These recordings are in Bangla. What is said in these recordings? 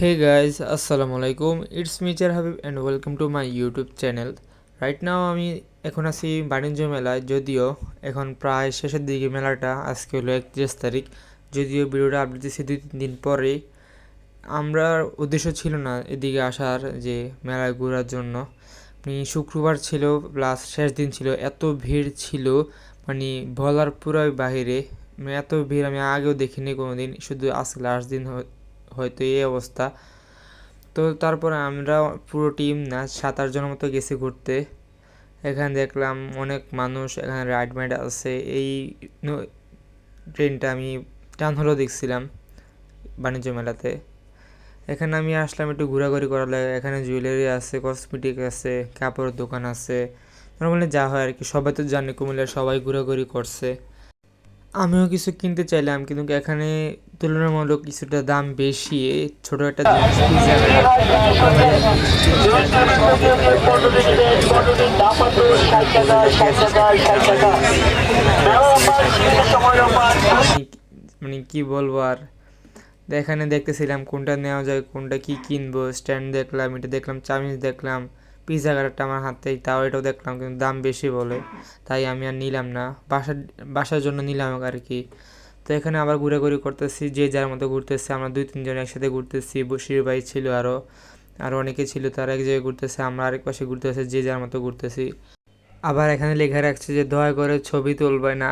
Hey guys, Assalamu alaikum. It's me Chair Habib and welcome to my YouTube channel. Right now আমি এখন আছি বাণিজ্য মেলায়, যদিও এখন প্রায় শেষের দিকে মেলাটা। আজকে হলো 31 তারিখ, যদিও ভিডিওটা আপলোড দিচ্ছি 2-3 দিন পরে। আমরা উদ্দেশ্য ছিল না এদিকে আসার, যে মেলায় ঘোরার জন্য। শুক্রবার ছিল প্লাস শেষ দিন ছিল, এত ভিড় ছিল মানে বলার পুরাই বাহিরে। এত ভিড় আমি আগেও দেখিনি কোনোদিন, শুধু আজকে লাস্ট দিন হয়তো এই অবস্থা। তো তারপরে আমরা পুরো টিম না 7-8 জনের মতো গেছি ঘুরতে। এখানে দেখলাম অনেক মানুষ, এখানে রাইড মাইড আছে। এই ট্রেনটা আমি টান হলো দেখছিলাম বাণিজ্য মেলাতে। এখানে আমি আসলাম একটু ঘোরাঘুরি করার লাগে। এখানে জুয়েলারি আছে, কসমেটিক আছে, কাপড়ের দোকান আছে, নর্মালি যা হয় আর কি। সবাই তো জানে কুমিল্লার সবাই ঘোরাঘুরি করছে। আমিও কিছু কিনতে চাইলাম, কিন্তু এখানে তুলনামূলক কিছুটা দাম বেশি। ছোট একটা জিনিস মানে কি বলবো আর। এখানে দেখতেছিলাম কোনটা নেওয়া যায়, কোনটা কি কিনবো। স্ট্যান্ড দেখলাম, এটা দেখলাম, চামিচ দেখলাম, পিৎজা কাটারটা আমার হাতেই, তাও এটাও দেখলাম, কিন্তু দাম বেশি বলে, তাই আমি আর নিলাম না। বাসার জন্য নিলাম আর কি। তো এখানে আবার ঘোরাঘুরি করতেছি, যে যার মতো ঘুরতেছে। আমরা 2-3 জন একসাথে ঘুরতেছি। বশির ভাই ছিল, আরও অনেকে ছিল, তারা এক জায়গায় ঘুরতেছে, আমরা আরেক পাশে ঘুরতেছি, যে যার মতো ঘুরতেছি। আবার এখানে লেখা রাখছে যে দয়া করে ছবি তুলবেন না,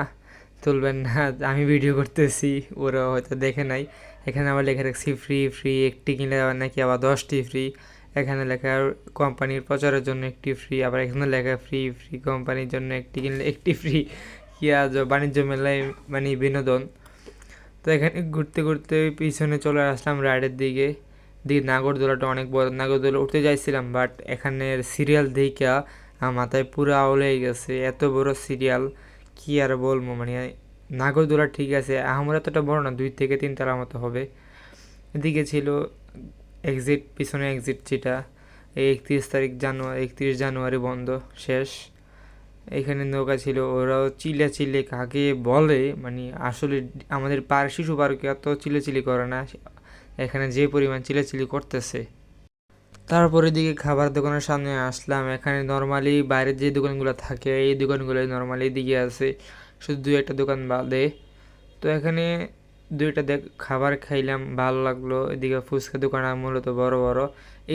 আমি ভিডিও করতেছি। ওরা হয়তো দেখে নাই। এখানে আবার লেখা রাখছি ফ্রি ফ্রি, একটি কিনলে আবার নাকি আবার 10টি ফ্রি। এখানে লেখা কোম্পানির প্রচারের জন্য একটি ফ্রি, আবার এখানে লেখা ফ্রি ফ্রি, কোম্পানির জন্য একটি কিনলে একটি ফ্রি। কি আজ বাণিজ্য মেলায় মানে বিনোদন। তো এখানে ঘুরতে ঘুরতে পিছনে চলে আসলাম রাইডের দিকে। নাগরদোলাটা অনেক বড়। নাগরদোলা উঠতে যাইছিলাম, বাট এখানের সিরিয়াল দেখা মাথায় পুরো আউলে গেছে। এত বড় সিরিয়াল, কি আর বলবো। মানে নাগরদোলা ঠিক আছে, আমার এতটা বড় না, 2 থেকে 3 তলার মতো হবে। এদিকে ছিল এক্সিট, পিছনে এক্সিট যেটা, এই 31 জানুয়ারি বন্ধ শেষ। এখানে নৌকা ছিল, ওরাও চিলে কাকে বলে মানে আসলে আমাদের শিশু পার্কে এত চিলি করে না। এখানে যে পরিমাণ চিলি করতেছে। তারপরে দিকে খাবার দোকানের সামনে আসলাম। এখানে নর্মালি বাইরের যে দোকানগুলো থাকে, এই দোকানগুলো নর্মালি দিকে আছে, শুধু 2-1টা দোকান বাদে। তো এখানে 2টা খাবার খাইলাম, ভালো লাগলো। এদিকে ফুচকা দোকান মূলত বড় বড়।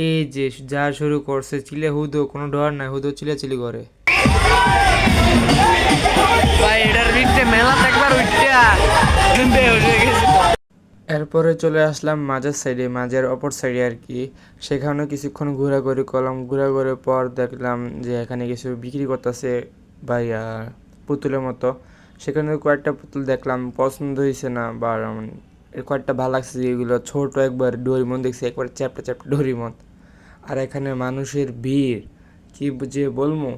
এই যে যা শুরু করছে চিলে, হুদো কোনো ডর নাই, হুদো চিলি করে। এরপরে চলে আসলাম মাঝের সাইডে, মাঝের অপর সাইডে আর কি। সেখানেও কিছুক্ষণ ঘোরাঘুরি করলাম। ঘোরাঘুরির পর দেখলাম যে এখানে কিছু বিক্রি করতেছে ভাইয়া, পুতুলের মতো। সেখানে কয়েকটা পুতুল দেখলাম, পছন্দ হয়েছে না, বা কয়েকটা ভালো লাগছে, যেগুলো ছোট একবার ডোরিমন দেখছি, একবার চ্যাপটা চ্যাপটা ডোরিমন। আর এখানে মানুষের ভিড় কি যে বলবো।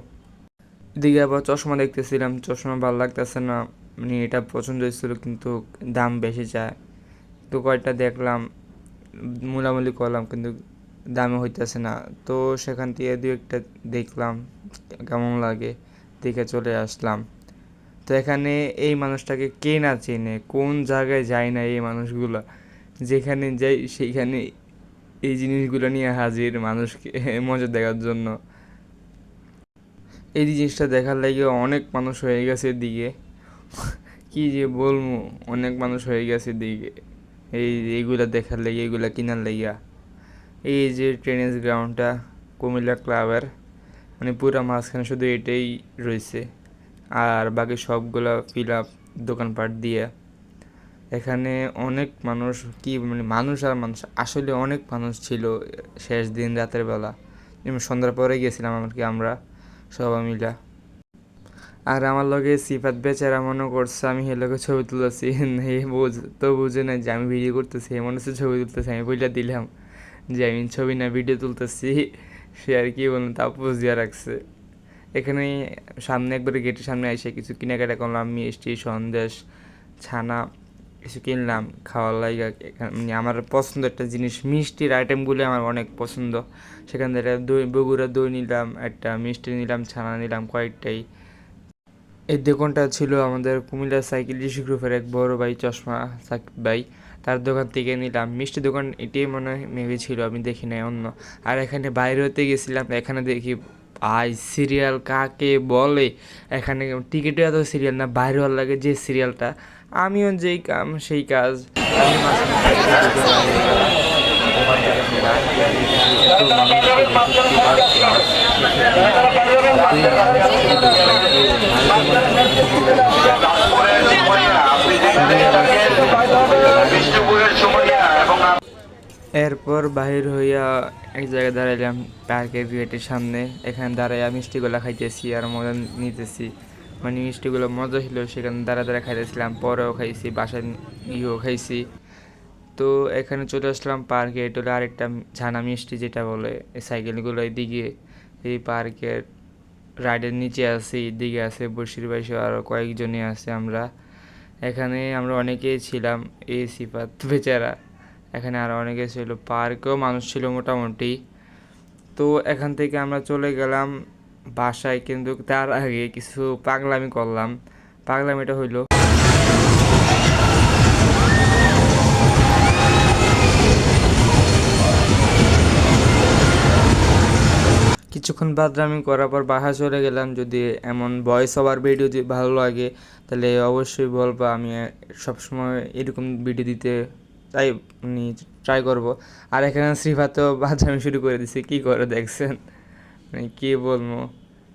এদিকে আবার চশমা দেখতেছিলাম, চশমা ভালো লাগতেছে না, মানে এটা পছন্দ হয়েছিল কিন্তু দাম বেশি চায়। তো কয়েকটা দেখলাম, মূলামূলি করলাম, কিন্তু দামে হইতেছে না। তো সেখান থেকে 2-1টা দেখলাম কেমন লাগে, দেখে চলে আসলাম। তো এখানে এই মানুষটাকে কে না চেনে, কোন জায়গায় যায় না এই মানুষগুলো। যেখানে যাই সেইখানে এই জিনিসগুলো নিয়ে হাজির, মানুষকে মজা দেখার জন্য। এই জিনিসটা দেখার লাগে অনেক মানুষ হয়ে গেছে এদিকে, কি যে বলবো, অনেক মানুষ হয়ে গেছে এদিকে এইগুলা দেখার লেগে, এইগুলা কিনার লেগা। এই যে টেনিস গ্রাউন্ডটা কুমিল্লা ক্লাবের, মানে পুরা মাঝখানে শুধু এটাই রয়েছে, আর বাকি সবগুলা ফিল আপ দোকানপাট দিয়ে। এখানে অনেক মানুষ, কি মানে মানুষ আর মানুষ, আসলে অনেক মানুষ ছিল শেষ দিন রাতের বেলা। যেমন সন্ধ্যার পরে গেছিলাম আমরা সবাই মিলা। আর আমার লগে সিফাত বেচারা মনে করছে আমি হেলোকে ছবি তুলতেছি, বুঝে না যে আমি ভিডিও করতেছি, মনে হচ্ছে ছবি তুলতেছি। আমি বইলা দিলাম যে আমি ছবি না ভিডিও তুলতেছি। সে আর কি বলুন, তা পোজ দিয়ে রাখছে। এখানে সামনে একবারে গেটের সামনে এসে কিছু কেনাকাটা করলাম, মিষ্টি, সন্দেশ, ছানা কিছু কিনলাম খাওয়ার লাগে। মানে আমার পছন্দ একটা জিনিস, মিষ্টির আইটেমগুলো আমার অনেক পছন্দ। সেখান থেকে বগুড়া দই নিলাম, একটা মিষ্টি নিলাম, ছানা নিলাম কয়েকটাই। এই দোকানটা ছিল আমাদের কুমিল্লা সাইকেল ডিসি গ্রুপের এক বড় ভাই, চশমা সাকিব ভাই। তার দোকান থেকে নিলাম। মিষ্টি দোকান এটাই মনে হয় মেবি ছিল, আমি দেখি নাই অন্য। আর এখানে বাইরে হতে গেছিলাম, এখানে দেখি ভাই সিরিয়াল কাকে বলে, এখানে টিকিটে এত সিরিয়াল না, বাইরে হওয়ার লাগে যে সিরিয়ালটা। আমিও যেই কাম সেই কাজ, আমি মাঝখানে ওখান থেকে আমি রাত এত মানুষ এরপর বাহির হইয়া এক জায়গায় দাঁড়াইলাম পার্কের গেটের সামনে। এখানে দাঁড়াইয়া মিষ্টিগুলো খাইতেছি আর মজা নিতেছি, মানে মিষ্টিগুলো মজা ছিল, সেখানে দাঁড়া খাইতেছিলাম। পরেও খাইছি, বাসায় গিয়েও খাইছি। তো এখানে চলে আসলাম পার্কে। এটা হলো আরেকটা ঝানা মিষ্টি যেটা বলে। এই সাইকেলগুলো এইদিকে এই পার্কের রাইডের নিচে আছে, এদিকে আছে বসির বাইশে আরও কয়েকজনই আছে। আমরা অনেকেই ছিলাম, এই সিফাত বেচারা, এখানে আরও অনেকে ছিল, পার্কেও মানুষ ছিল মোটামুটি। তো এখান থেকে আমরা চলে গেলাম বাসায়, কিন্তু তার আগে কিছু পাগলামি করলাম। পাগলামিটা হইলো, কিছুক্ষণ বাদরামি করার পর বাসা চলে গেলাম। যদি এমন ভয়েস ওভার ভিডিও যদি ভালো লাগে তাহলে অবশ্যই বলবো, আমি সবসময় এরকম ভিডিও দিতে তাই ট্রাই করব। আর এখানে শ্রীফাতও বাদরামি শুরু করে দিছে, কি করে দেখছেন, মানে কী বলবো,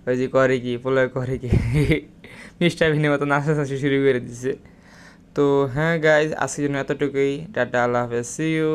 ওই যে করে কি পোলার করে কি মিস্টার ভিনের মতো নাচানাচি শুরু করে দিছে। তো হ্যাঁ গাইজ, আজকের জন্য এতটুকুই। টাটা, আল্লাহ হাফেজ, সি ইউ।